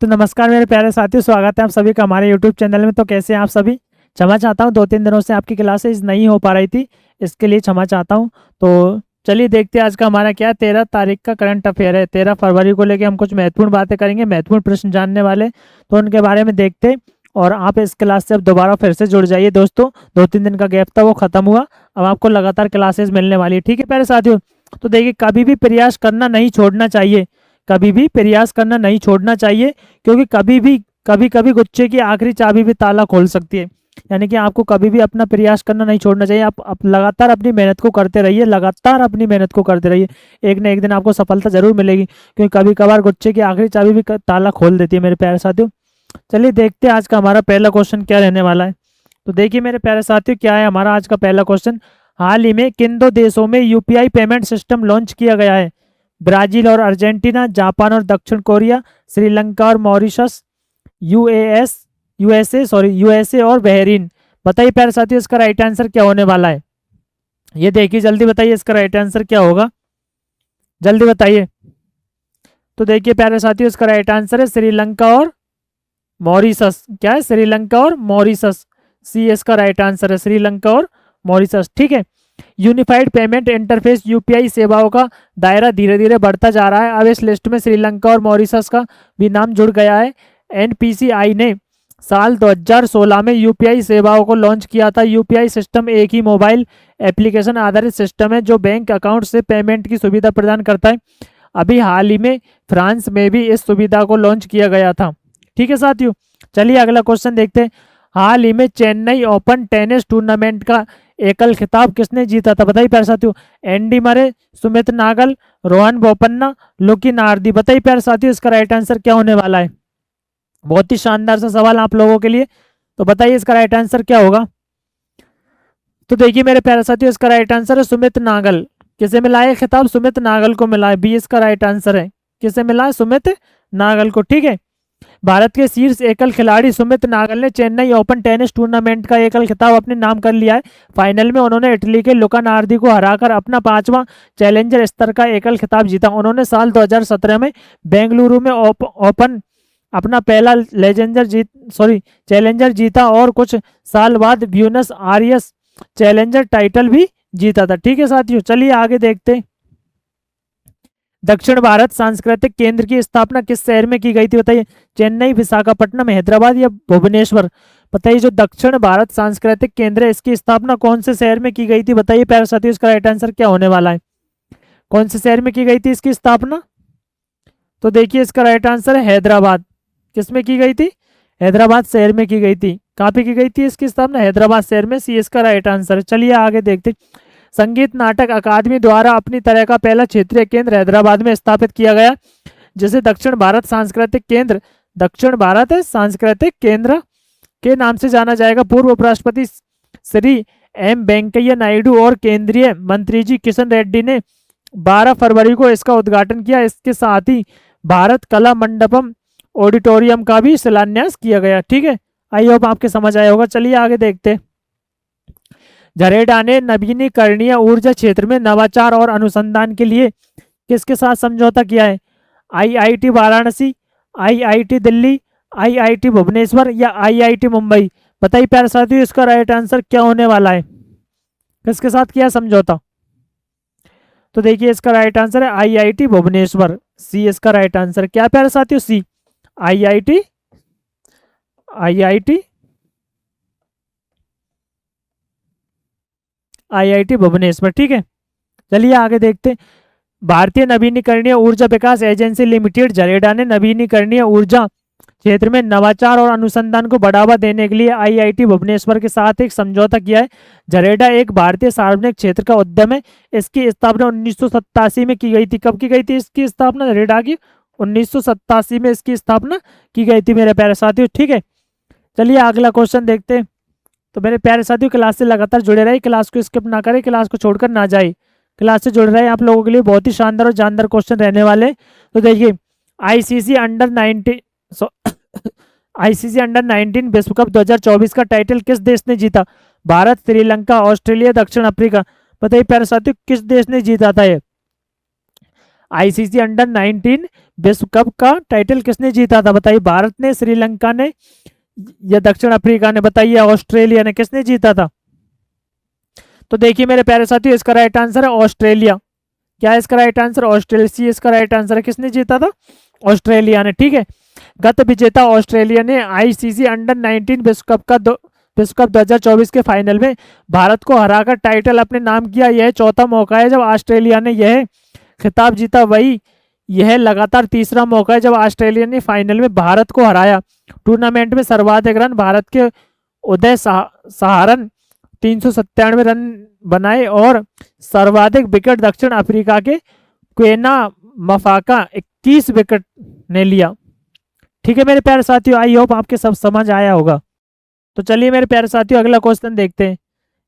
तो नमस्कार मेरे प्यारे साथियों, स्वागत है आप सभी का हमारे YouTube चैनल में। तो कैसे हैं आप सभी। क्षमा चाहता हूँ, 2-3 दिनों से आपकी क्लासेस नहीं हो पा रही थी, इसके लिए क्षमा चाहता हूँ। तो चलिए देखते हैं आज का हमारा क्या है। 13 तारीख का करंट अफेयर है। 13 फरवरी को लेके हम कुछ महत्वपूर्ण बातें करेंगे, महत्वपूर्ण प्रश्न जानने वाले, तो उनके बारे में देखते हैं। और आप इस क्लास से अब दोबारा फिर से जुड़ जाइए दोस्तों। 2-3 दिन का गैप था वो खत्म हुआ, अब आपको लगातार क्लासेस मिलने वाली है। ठीक है प्यारे साथियों। तो देखिए, कभी भी प्रयास करना नहीं छोड़ना चाहिए, कभी भी प्रयास करना नहीं छोड़ना चाहिए, क्योंकि कभी कभी गुच्छे की आखिरी चाबी भी ताला खोल सकती है। यानी कि आपको कभी भी अपना प्रयास करना नहीं छोड़ना चाहिए। आप लगातार अपनी मेहनत को करते रहिए, लगातार अपनी मेहनत को करते रहिए। एक ना एक दिन आपको सफलता जरूर मिलेगी, क्योंकि कभी कभार गुच्छे की आखिरी चाबी भी ताला खोल देती है मेरे प्यारे साथियों। चलिए देखते हैं आज का हमारा पहला क्वेश्चन क्या रहने वाला है। तो देखिए मेरे प्यारे साथियों, क्या है हमारा आज का पहला क्वेश्चन। हाल ही में किन दो देशों में यूपीआई पेमेंट सिस्टम लॉन्च किया गया है। ब्राजील और अर्जेंटीना, जापान और दक्षिण कोरिया, श्रीलंका और मॉरिशस, यूएसए और बहरीन। बताइए प्यारे साथियों, इसका राइट आंसर क्या होने वाला है। ये देखिए, जल्दी बताइए इसका राइट आंसर क्या होगा, जल्दी बताइए। तो देखिए प्यारे साथियों, इसका राइट आंसर है श्रीलंका और मॉरिशस। क्या है? श्रीलंका और मॉरिशस। सी इसका राइट आंसर है, श्रीलंका और मॉरिशस। ठीक है। यूनिफाइड पेमेंट इंटरफेस यूपीआई सेवाओं का दायरा धीरे धीरे बढ़ता जा रहा है। अब इस लिस्ट में श्रीलंका और मॉरिशस का भी नाम जुड़ गया है। एनपीसीआई ने साल 2016 में यूपीआई सेवाओं को लॉन्च किया था। यूपीआई सिस्टम एक ही मोबाइल एप्लीकेशन आधारित सिस्टम है जो बैंक अकाउंट से पेमेंट की सुविधा प्रदान करता है। अभी हाल ही में फ्रांस में भी इस सुविधा को लॉन्च किया गया था। ठीक है साथियों। चलिए अगला क्वेश्चन देखते हैं। हाल ही में चेन्नई ओपन टेनिस टूर्नामेंट का एकल खिताब किसने जीता था। बताइए प्यारे साथियों। एंडी मरे, सुमित नागल, रोहन बोपन्ना, लोकी नार्दी। बताइए प्यारे साथियों, इसका राइट आंसर क्या होने वाला है। बहुत ही शानदार सा सवाल आप लोगों के लिए। तो बताइए इसका राइट आंसर क्या होगा। तो देखिए मेरे प्यारे साथियों, इसका राइट आंसर है सुमित नागल। किसे मिला है खिताब? सुमित नागल को मिला है। बी इसका राइट आंसर है। किसे मिला है? सुमित नागल को। ठीक है। भारत के शीर्ष एकल खिलाड़ी सुमित नागल ने चेन्नई ओपन टेनिस टूर्नामेंट का एकल खिताब अपने नाम कर लिया है। फाइनल में उन्होंने इटली के लुका नार्दी को हराकर अपना 5वां चैलेंजर स्तर का एकल खिताब जीता। उन्होंने साल 2017 में बेंगलुरु में ओपन अपना पहला चैलेंजर जीता और कुछ साल बाद ब्यूनस आयर्स चैलेंजर टाइटल भी जीता था। ठीक है साथियों। चलिए आगे देखते हैं। दक्षिण भारत सांस्कृतिक केंद्र की स्थापना किस शहर में की गई थी। बताइए। चेन्नई, विशाखापट्टनम, हैदराबाद या भुवनेश्वर। बताइए, जो दक्षिण भारत सांस्कृतिक केंद्र है इसकी स्थापना कौन से शहर में की गई थी। बताइए प्यारे साथियों, इसका राइट आंसर क्या होने वाला है। कौन से शहर में की गई थी इसकी स्थापना। तो देखिए इसका राइट आंसर है हैदराबाद। किस में की गई थी? हैदराबाद शहर में की गई थी। कहाँ पे की गई थी इसकी स्थापना? हैदराबाद शहर में। सी इसका राइट आंसर है। चलिए आगे देखते। संगीत नाटक अकादमी द्वारा अपनी तरह का पहला क्षेत्रीय केंद्र हैदराबाद में स्थापित किया गया, जिसे दक्षिण भारत सांस्कृतिक केंद्र के नाम से जाना जाएगा। पूर्व उपराष्ट्रपति श्री एम वेंकैया नायडू और केंद्रीय मंत्री जी किशन रेड्डी ने 12 फरवरी को इसका उद्घाटन किया। इसके साथ ही भारत कला मंडपम ऑडिटोरियम का भी शिलान्यास किया गया। ठीक है। आई होप आपके समझ आया होगा। चलिए आगे देखते हैं। झरेडा ने नवीनीकरणीय ऊर्जा क्षेत्र में नवाचार और अनुसंधान के लिए किसके साथ समझौता किया है। IIT Varanasi, IIT Delhi, IIT Bhubaneswar या आईआईटी मुंबई। बताइए प्यारे साथियों, इसका राइट आंसर क्या होने वाला है। किसके साथ किया समझौता। तो देखिए इसका राइट आंसर है आईआईटी भुवनेश्वर। सी इसका राइट आंसर। क्या प्यारे साथियों? सी, आईआईटी भुवनेश्वर। ठीक है। चलिए आगे देखते। भारतीय नवीनीकरणीय ऊर्जा विकास एजेंसी लिमिटेड झरेडा ने नवीनीकरणीय ऊर्जा क्षेत्र में नवाचार और अनुसंधान को बढ़ावा देने के लिए आईआईटी भुवनेश्वर के साथ एक समझौता किया है। झरेडा एक भारतीय सार्वजनिक क्षेत्र का उद्यम है। इसकी स्थापना 1987 में की गई थी। कब की गई थी इसकी स्थापना झरेडा की? 1987 में इसकी स्थापना की गई थी मेरे प्यारे साथियों। ठीक है। चलिए अगला क्वेश्चन देखते हैं। तो मेरे प्यारे साथियों, क्लास से लगातार जुड़े रहे, क्लास को स्किप ना करें, क्लास को छोड़कर ना जाए, क्लास से जुड़ रहे। आप लोगों के लिए बहुत ही शानदार और जानदार क्वेश्चन रहने वाले। तो देखिए, आईसीसी अंडर 19 विश्व कप 2024 का टाइटल किस देश ने जीता। भारत, श्रीलंका, ऑस्ट्रेलिया, दक्षिण अफ्रीका। बताइए प्यारे साथियों, किस देश ने जीता था ये। आईसीसी अंडर 19 विश्व कप का टाइटल किसने जीता था? बताइए, भारत ने, श्रीलंका ने या दक्षिण अफ्रीका ने? बताइए, ऑस्ट्रेलिया ने? किसने जीता था? तो देखिए मेरे प्यारे साथियों, इसका राइट आंसर है ऑस्ट्रेलिया। क्या है इसका राइट आंसर? ऑस्ट्रेलिया इसका राइट आंसर है। किसने जीता था? ऑस्ट्रेलिया ने। ठीक है, गत विजेता ऑस्ट्रेलिया ने आईसीसी अंडर 19 विश्व कप 2024 के फाइनल में भारत को हराकर टाइटल अपने नाम किया। यह चौथा मौका है जब ऑस्ट्रेलिया ने यह खिताब जीता। वही यह लगातार तीसरा मौका है जब ऑस्ट्रेलिया ने फाइनल में भारत को हराया। टूर्नामेंट में सर्वाधिक रन भारत के उदय सहारन 397 रन बनाए और सर्वाधिक विकेट दक्षिण अफ्रीका के क्वेना मफाका 21 विकेट ने लिया। ठीक है मेरे प्यारे साथियों, आई होप आपके सब समझ आया होगा। तो चलिए मेरे प्यारे साथियों, अगला क्वेश्चन देखते हैं।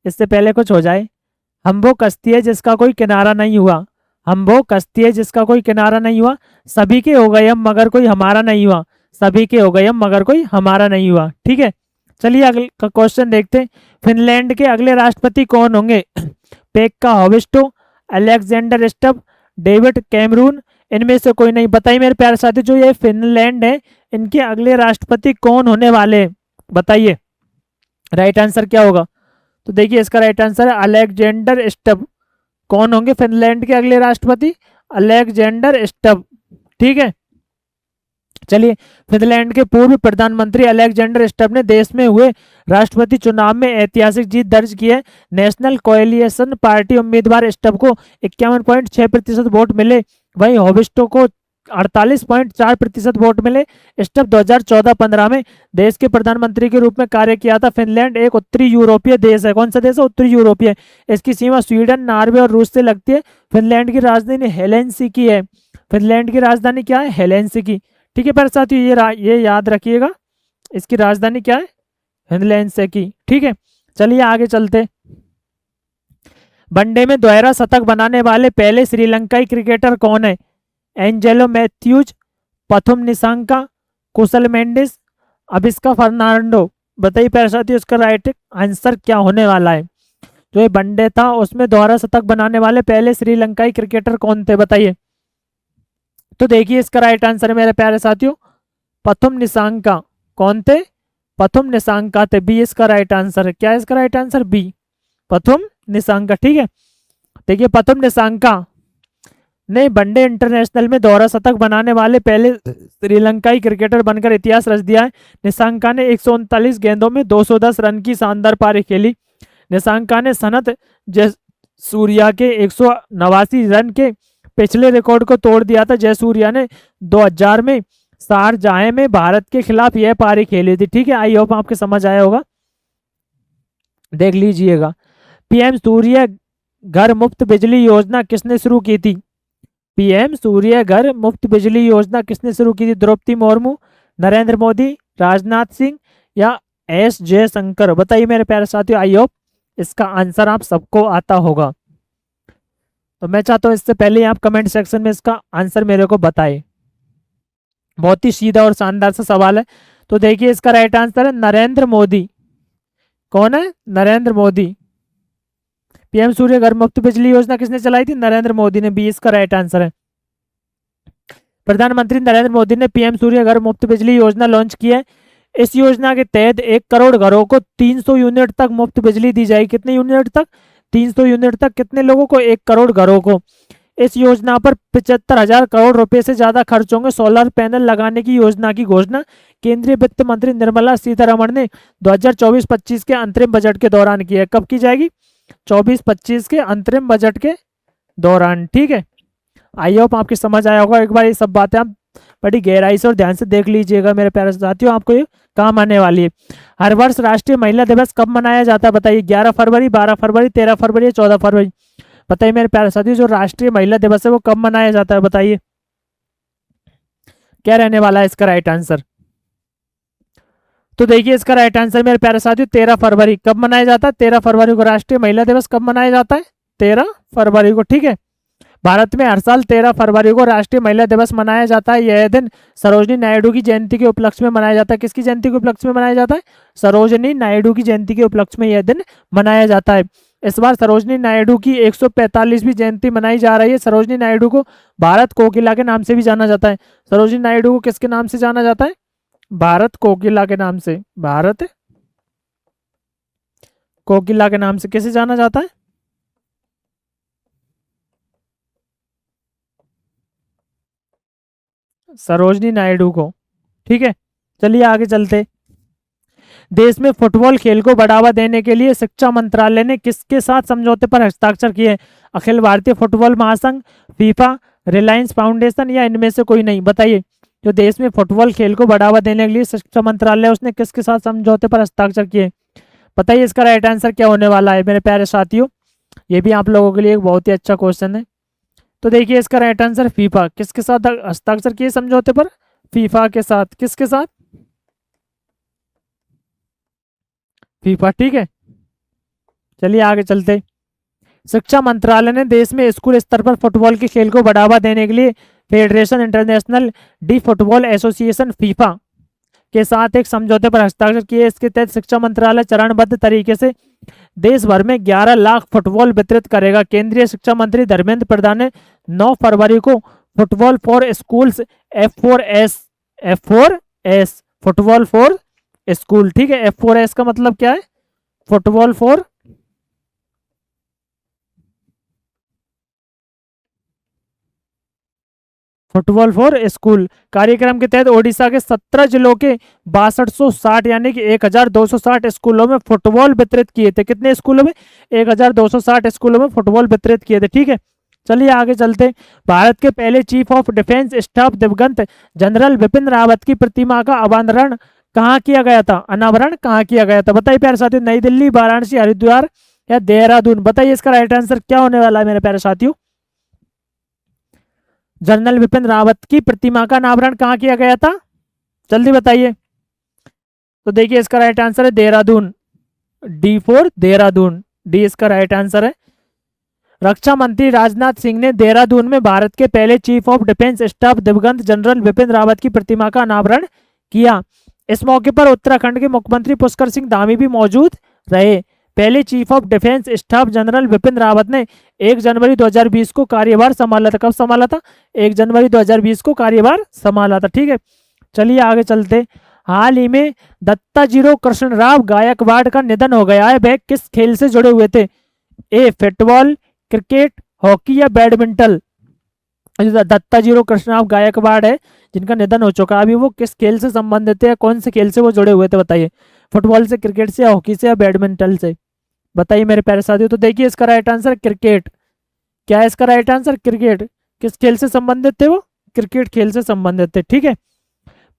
इससे पहले कुछ हो जाए, हम वो कश्ती है जिसका कोई किनारा नहीं हुआ। हम वो कश्ती है जिसका कोई किनारा नहीं हुआ, सभी के हो गए हम मगर कोई हमारा नहीं हुआ। सभी के हो गए हम मगर कोई हमारा नहीं हुआ। ठीक है, चलिए अगला क्वेश्चन देखते हैं। फिनलैंड के अगले राष्ट्रपति कौन होंगे? Pekka Haavisto, Alexander Stubb, David Cameron, इनमें से कोई नहीं। बताइए मेरे प्यारे साथी, जो ये फिनलैंड है इनके अगले राष्ट्रपति कौन होने वाले? बताइए राइट आंसर क्या होगा? तो देखिए इसका राइट आंसर है अलेक्जेंडर स्टब। कौन होंगे फिनलैंड के अगले राष्ट्रपति? Alexander Stubb. ठीक है, चलिए, फिनलैंड के पूर्व प्रधानमंत्री अलेक्जेंडर स्टब ने देश में हुए राष्ट्रपति चुनाव में ऐतिहासिक जीत दर्ज की है। नेशनल कोएलिशन पार्टी उम्मीदवार स्टब को 51.6% वोट मिले, वहीं हॉविस्टो को 48.4% वोट मिले। स्टब 2014-15 में देश के प्रधानमंत्री के रूप में कार्य किया था। फिनलैंड एक उत्तरी यूरोपीय देश है। कौन सा देश है? उत्तरी यूरोपीय। इसकी सीमा स्वीडन, नॉर्वे और रूस से लगती है। फिनलैंड की राजधानी हेलेंसिकी है। फिनलैंड की राजधानी क्या है? हेलेंसिकी। ठीक है पर साथियों, ये याद रखिएगा, इसकी राजधानी क्या है? हेलेंसिकी। ठीक है, चलिए आगे चलते। वनडे में दोहरा शतक बनाने वाले पहले श्रीलंकाई क्रिकेटर कौन है? एंजेलो मैथ्यूज, पथुम निसांका, कुशल मेंडिस, अभिष्का फर्नांडो। बताइए प्यारे साथियों, इसका राइट आंसर क्या होने वाला है? जो ये वनडे था उसमें दोहरा शतक बनाने वाले पहले श्रीलंकाई क्रिकेटर कौन थे? बताइए। तो देखिए इसका राइट आंसर है मेरे प्यारे साथियों पथुम निसांका। कौन थे? पथुम निसांका थे। बी इसका राइट आंसर है। क्या है इसका right answer? B, Pathum Nissanka. ठीक है, देखिए पथुम निसांका ने वनडे इंटरनेशनल में दोहरा शतक बनाने वाले पहले श्रीलंकाई क्रिकेटर बनकर इतिहास रच दिया है। निसांका ने 139 गेंदों में 210 रन की शानदार पारी खेली। निसांका ने सनत जयसूर्या के 189 रन के पिछले रिकॉर्ड को तोड़ दिया था। जयसूर्या ने 2000 में शारजाह में भारत के खिलाफ यह पारी खेली थी। ठीक है, आई होप आपके समझ आया होगा। देख लीजिएगा, पीएम सूर्य घर मुफ्त बिजली योजना किसने शुरू की थी? पीएम सूर्य घर मुफ्त बिजली योजना किसने शुरू की थी? द्रौपदी मुर्मू, नरेंद्र मोदी, राजनाथ सिंह या एस जयशंकर? बताइए मेरे प्यारे साथियों, आई होप इसका आंसर आप सबको आता होगा। तो मैं चाहता हूं इससे पहले आप कमेंट सेक्शन में इसका आंसर मेरे को बताएं। बहुत ही सीधा और शानदार सा सवाल है। तो देखिए इसका राइट आंसर है नरेंद्र मोदी। कौन है? नरेंद्र मोदी। पीएम सूर्य घर मुफ्त बिजली योजना किसने चलाई थी? नरेंद्र मोदी ने। बी इसका राइट आंसर है। प्रधानमंत्री नरेंद्र मोदी ने पीएम सूर्य घर मुफ्त बिजली योजना लॉन्च की है। इस योजना के तहत 1 करोड़ घरों को 300 यूनिट तक मुफ्त बिजली दी जाएगी। कितने यूनिट तक? 300 यूनिट तक। कितने लोगों को? 1 करोड़ घरों को। इस योजना पर 75,000 करोड़ रुपए से ज्यादा खर्च होंगे। सोलर पैनल लगाने की योजना की घोषणा केंद्रीय वित्त मंत्री निर्मला सीतारमण ने 2024-25 के अंतरिम बजट के दौरान की है। कब की जाएगी? 24-25 के अंतरिम बजट के दौरान। ठीक है, आई होप आपकी समझ आया होगा। एक बार ये सब बातें आप बड़ी गहराई से और ध्यान से देख लीजिएगा मेरे प्यारे साथियों, आपको ये काम आने वाली है। हर वर्ष राष्ट्रीय महिला दिवस कब मनाया जाता है? बताइए। 11 फरवरी, 12 फरवरी, 13 फरवरी या 14 फरवरी? बताइए मेरे प्यारे साथियों, जो राष्ट्रीय महिला दिवस है वो कब मनाया जाता है? बताइए क्या रहने वाला है इसका राइट आंसर? तो देखिए इसका राइट आंसर मेरे प्यारे साथियों 13 फरवरी। कब मनाया जाता है? 13 फरवरी को। राष्ट्रीय महिला दिवस कब मनाया जाता है? 13 फरवरी को। ठीक है, भारत में हर साल 13 फरवरी को राष्ट्रीय महिला दिवस मनाया जाता है। यह दिन सरोजिनी नायडू की जयंती के उपलक्ष्य में मनाया जाता है। किसकी जयंती के उपलक्ष्य में मनाया जाता है? सरोजिनी नायडू की जयंती के उपलक्ष्य में यह दिन मनाया जाता है। इस बार सरोजनी नायडू की 145वीं जयंती मनाई जा रही है। सरोजनी नायडू को भारत कोकिला के नाम से भी जाना जाता है। सरोजनी नायडू को किसके नाम से जाना जाता है? भारत कोकिला के नाम से। भारत कोकिला के नाम से किसे जाना जाता है? सरोजनी नायडू को। ठीक है, चलिए आगे चलते। देश में फुटबॉल खेल को बढ़ावा देने के लिए शिक्षा मंत्रालय ने किसके साथ समझौते पर हस्ताक्षर किए? अखिल भारतीय फुटबॉल महासंघ, फीफा, रिलायंस फाउंडेशन या इनमें से कोई नहीं? बताइए। जो देश में फुटबॉल खेल को बढ़ावा देने के लिए शिक्षा मंत्रालय उसने किसके साथ समझौते पर हस्ताक्षर किए? बताइए इसका राइट आंसर क्या होने वाला है मेरे प्यारे साथियों। ये भी आप लोगों के लिए एक बहुत ही अच्छा क्वेश्चन है। तो देखिए इसका राइट आंसर फीफा। किसके साथ हस्ताक्षर किए समझौते पर? फीफा के साथ। किसके साथ? फीफा। ठीक है, चलिए आगे चलते। शिक्षा मंत्रालय ने देश में स्कूल स्तर पर फुटबॉल के खेल को बढ़ावा देने के लिए federation international D football association FIFA के साथ एक समझौते पर हस्ताक्षर किए। इसके तहत शिक्षा मंत्रालय चरणबद्ध तरीके से देश भर में 11 लाख फुटबॉल वितरित करेगा। केंद्रीय शिक्षा मंत्री धर्मेंद्र प्रधान ने 9 फरवरी को football for schools F4S football for school. ठीक है, F4S का मतलब क्या है? फुटबॉल फॉर स्कूल कार्यक्रम के तहत ओडिशा के 17 जिलों के 6260 यानी कि 1260 स्कूलों में फुटबॉल वितरित किए थे। कितने स्कूलों में? 1260 स्कूलों में फुटबॉल वितरित किए थे। ठीक है, चलिए आगे चलते। भारत के पहले चीफ ऑफ डिफेंस स्टाफ दिवंगत जनरल बिपिन रावत की प्रतिमा का अनावरण कहाँ किया गया था? अनावरण कहाँ किया गया था? बताइए प्यारे साथियों। नई दिल्ली, वाराणसी, हरिद्वार या देहरादून? बताइए इसका राइट आंसर क्या होने वाला है मेरे प्यारे साथियों। जनरल बिपिन रावत की प्रतिमा का अनावरण कहाँ किया गया था? जल्दी बताइए। तो देखिए इसका राइट आंसर है देहरादून। D4 देहरादून। डी इसका राइट आंसर है। रक्षा मंत्री राजनाथ सिंह ने देहरादून में भारत के पहले चीफ ऑफ डिफेंस स्टाफ दिवंगत जनरल बिपिन रावत की प्रतिमा का अनावरण किया। इस मौके पर उत्तराखंड के मुख्यमंत्री पुष्कर सिंह धामी भी मौजूद रहे। पहले chief of defence staff general Bipin Rawat ने 1 जनवरी 2020 को कार्यभार संभाला था। कब संभाला था? 1 जनवरी 2020 को कार्यभार संभाला था। ठीक है, चलिए आगे चलते। हाल ही में दत्ताजीरो कृष्णराव गायकवाड़ का निधन हो गया है। वह किस खेल से जुड़े हुए थे? ए फुटबॉल, क्रिकेट, हॉकी या बैडमिंटन? दत्ताजीरो कृष्णराव गायकवाड़ है जिनका निधन हो चुका है, अभी वो किस खेल से संबंधित है? कौन से खेल से वो जुड़े हुए थे? बताइए। फुटबॉल से, क्रिकेट से, हॉकी से या बैडमिंटन से? बताइए मेरे प्यारे साथियों। तो देखिए इसका राइट आंसर क्रिकेट। क्या है इसका राइट आंसर? क्रिकेट। किस खेल से संबंधित थे वो? क्रिकेट खेल से संबंधित थे। ठीक है,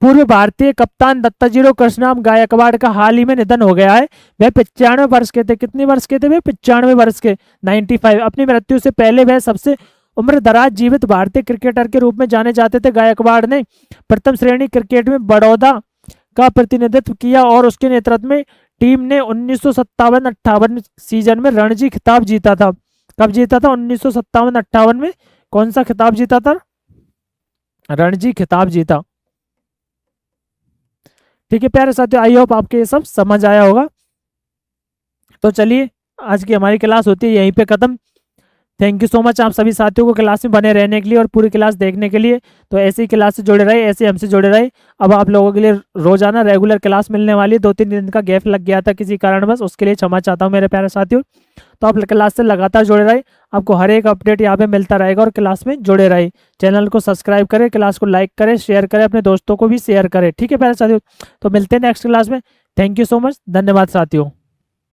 पूर्व भारतीय कप्तान दत्ताजीरो कृष्णराव गायकवाड़ का हाल ही में निधन हो गया है। वह 95 वर्ष के थे। कितने वर्ष के थे वे? 95 वर्ष के, 95। अपनी मृत्यु से पहले वह सबसे उम्र दराज जीवित भारतीय क्रिकेटर के रूप में जाने जाते थे। गायकवाड़ ने प्रथम श्रेणी क्रिकेट में बड़ौदा का प्रतिनिधित्व किया और उसके नेतृत्व में टीम ने 1957-58 सीजन में रणजी खिताब जीता था। कब जीता था? 1957-58 में कौन सा खिताब जीता था? रणजी खिताब जीता। ठीक है प्यारे साथियों, आई होप आपके ये सब समझ आया होगा। तो चलिए आज की हमारी क्लास होती है यहीं पे खत्म। थैंक यू सो मच आप सभी साथियों को क्लास में बने रहने के लिए और पूरी क्लास देखने के लिए। तो ऐसी क्लास से जुड़े रहे, ऐसे हमसे जुड़े रहे। अब आप लोगों के लिए रोजाना रेगुलर क्लास मिलने वाली है। 2-3 दिन का गैप लग गया था किसी कारणवश, उसके लिए क्षमा चाहता हूँ मेरे प्यारे साथियों। तो आप क्लास से लगातार जुड़े रहे, आपको हर एक अपडेट यहाँ पे मिलता रहेगा और क्लास में जुड़े रहे। चैनल को सब्सक्राइब करें, क्लास को लाइक करें, शेयर करें, अपने दोस्तों को भी शेयर करें। ठीक है प्यारे साथियों, तो मिलते हैं नेक्स्ट क्लास में। थैंक यू सो मच, धन्यवाद साथियों।